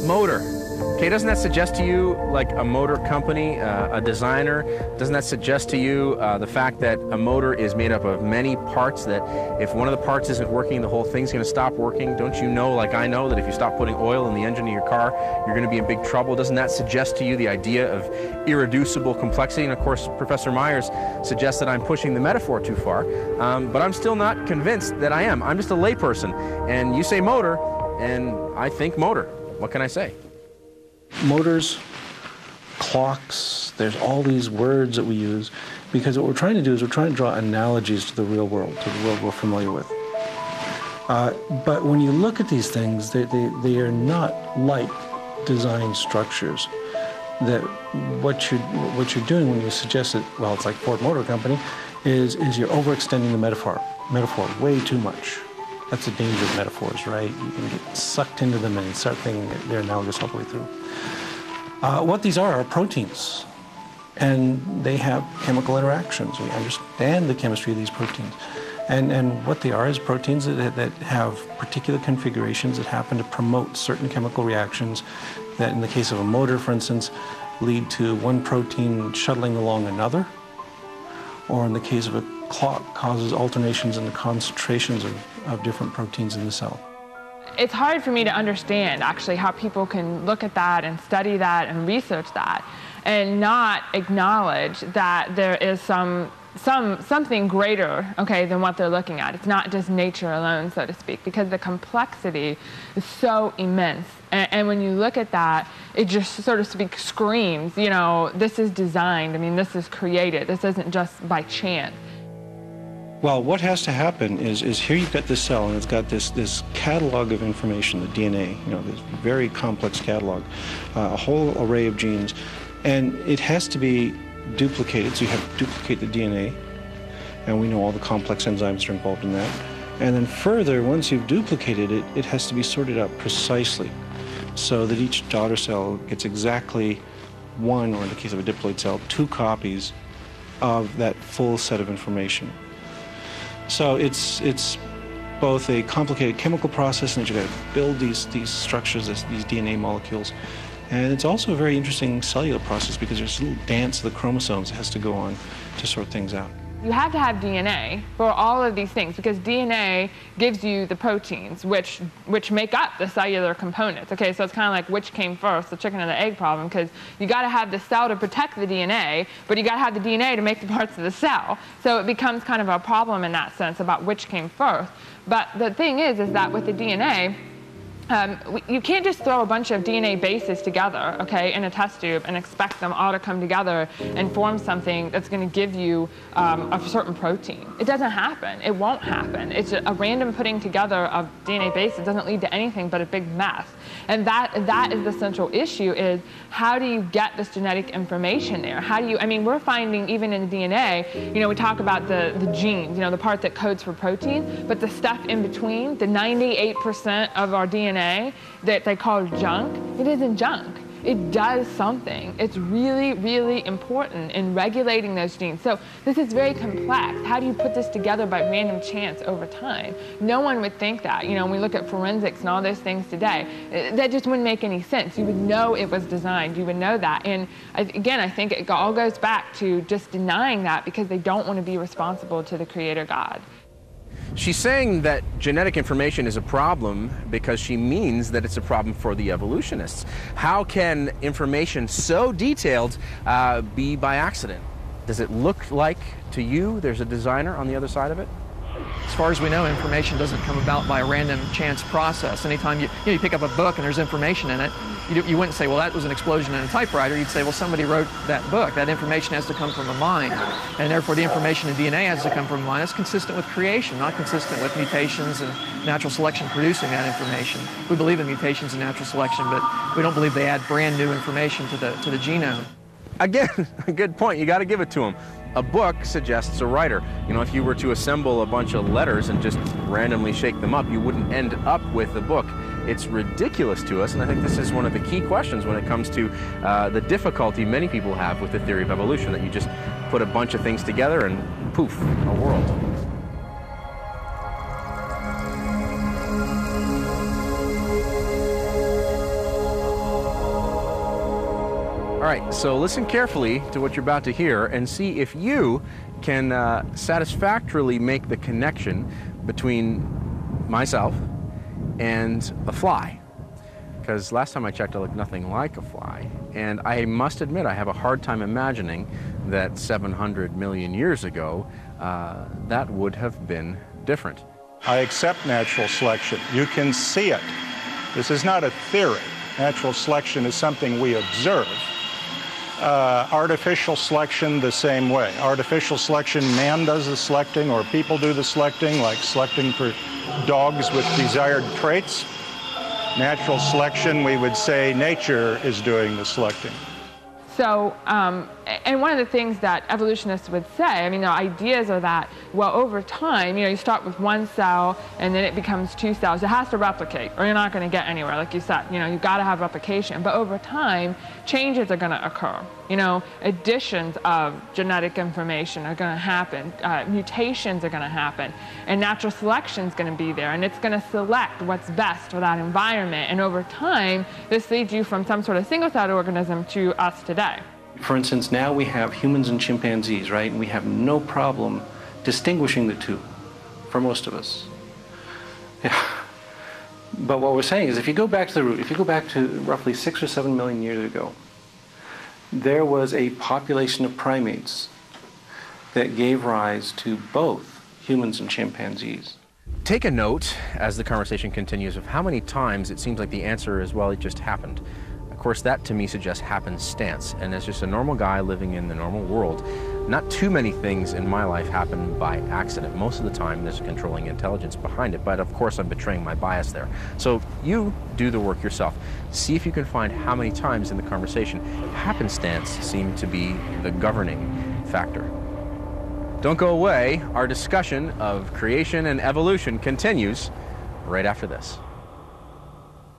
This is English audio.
Motor. Okay, doesn't that suggest to you like a motor company, a designer? Doesn't that suggest to you the fact that a motor is made up of many parts, that if one of the parts isn't working, the whole thing's going to stop working? Don't you know, like I know, that if you stop putting oil in the engine of your car, you're going to be in big trouble? Doesn't that suggest to you the idea of irreducible complexity? And of course, Professor Myers suggests that I'm pushing the metaphor too far, but I'm still not convinced that I am. I'm just a layperson, and you say motor, and I think motor. What can I say? Motors, clocks, there's all these words that we use because what we're trying to do is we're trying to draw analogies to the real world, to the world we're familiar with. But when you look at these things, they are not like design structures. That what you're doing when you suggest that, well, it's like Ford Motor Company, is you're overextending the metaphor way too much. That's the danger of metaphors, right? You can get sucked into them and start thinking that they're analogous all the way through. What these are proteins, and they have chemical interactions. We understand the chemistry of these proteins. And what they are is proteins that have particular configurations that happen to promote certain chemical reactions that, in the case of a motor, for instance, lead to one protein shuttling along another, or in the case of a clock, causes alternations in the concentrations of different proteins in the cell. It's hard for me to understand, actually, how people can look at that and study that and research that and not acknowledge that there is something greater, okay, than what they're looking at. It's not just nature alone, so to speak, because the complexity is so immense. And when you look at that, it just, so to speak, screams, you know, this is designed. I mean, this is created. This isn't just by chance. Well, what has to happen is here you've got this cell, and it's got this catalog of information, the DNA, you know, this very complex catalog, a whole array of genes, and it has to be duplicated. So you have to duplicate the DNA, and we know all the complex enzymes are involved in that. And then further, once you've duplicated it, it has to be sorted out precisely so that each daughter cell gets exactly one, or in the case of a diploid cell, 2 copies of that full set of information. So it's both a complicated chemical process, and you've got to build these structures, these DNA molecules, and it's also a very interesting cellular process because there's a little dance of the chromosomes that has to go on to sort things out. You have to have DNA for all of these things because DNA gives you the proteins which make up the cellular components. Okay, so it's kind of like which came first, the chicken and the egg problem, because you got to have the cell to protect the DNA, but you got to have the DNA to make the parts of the cell. So it becomes kind of a problem in that sense about which came first. But the thing is that with the DNA, you can't just throw a bunch of DNA bases together, okay, in a test tube and expect them all to come together and form something that's going to give you a certain protein. It doesn't happen. It won't happen. It's a random putting together of DNA bases. It doesn't lead to anything but a big mess. And that is the central issue, is how do you get this genetic information there? How do you, I mean, we're finding even in the DNA, you know, we talk about the genes, you know, the part that codes for protein, but the stuff in between, the 98% of our DNA that they call junk, it isn't junk. It does something. It's really, really important in regulating those genes. So this is very complex. How do you put this together by random chance over time? No one would think that. You know, when we look at forensics and all those things today, that just wouldn't make any sense. You would know it was designed. You would know that. And again, I think it all goes back to just denying that because they don't want to be responsible to the Creator God. She's saying that genetic information is a problem because she means that it's a problem for the evolutionists. How can information so detailed be by accident? Does it look like to you there's a designer on the other side of it? As far as we know, information doesn't come about by a random chance process. Anytime you pick up a book and there's information in it, you wouldn't say, well, that was an explosion in a typewriter. You'd say, well, somebody wrote that book. That information has to come from a mind. And therefore, the information in DNA has to come from a mind. It's consistent with creation, not consistent with mutations and natural selection producing that information. We believe in mutations and natural selection, but we don't believe they add brand new information to the genome. Again, a good point. You got to give it to him. A book suggests a writer. You know, if you were to assemble a bunch of letters and just randomly shake them up, you wouldn't end up with a book. It's ridiculous to us, and I think this is one of the key questions when it comes to the difficulty many people have with the theory of evolution, that you just put a bunch of things together and poof, a world. right, so listen carefully to what you're about to hear and see if you can satisfactorily make the connection between myself and a fly. Because last time I checked, I looked nothing like a fly. And I must admit, I have a hard time imagining that 700 million years ago, that would have been different. I accept natural selection. You can see it. This is not a theory. Natural selection is something we observe. Artificial selection, the same way. Artificial selection, man does the selecting, or people do the selecting, like selecting for dogs with desired traits. Natural selection, we would say nature is doing the selecting. So, and one of the things that evolutionists would say, I mean, their ideas are that, well, over time, you start with one cell and then it becomes 2 cells. It has to replicate or you're not going to get anywhere, like you said. You've got to have replication. But over time, changes are going to occur. Additions of genetic information are going to happen. Mutations are going to happen. And natural selection is going to be there. And it's going to select what's best for that environment. And over time, this leads you from some sort of single-celled organism to us today. For instance, now we have humans and chimpanzees, right? And we have no problem distinguishing the two for most of us. Yeah. But what we're saying is if you go back to the root, if you go back to roughly 6 or 7 million years ago, there was a population of primates that gave rise to both humans and chimpanzees. Take a note as the conversation continues of how many times it seems like the answer is, well, it just happened. Of course, that to me suggests happenstance. And as just a normal guy living in the normal world, not too many things in my life happen by accident. Most of the time, there's a controlling intelligence behind it. But of course, I'm betraying my bias there. So you do the work yourself. See if you can find how many times in the conversation happenstance seemed to be the governing factor. Don't go away. Our discussion of creation and evolution continues right after this.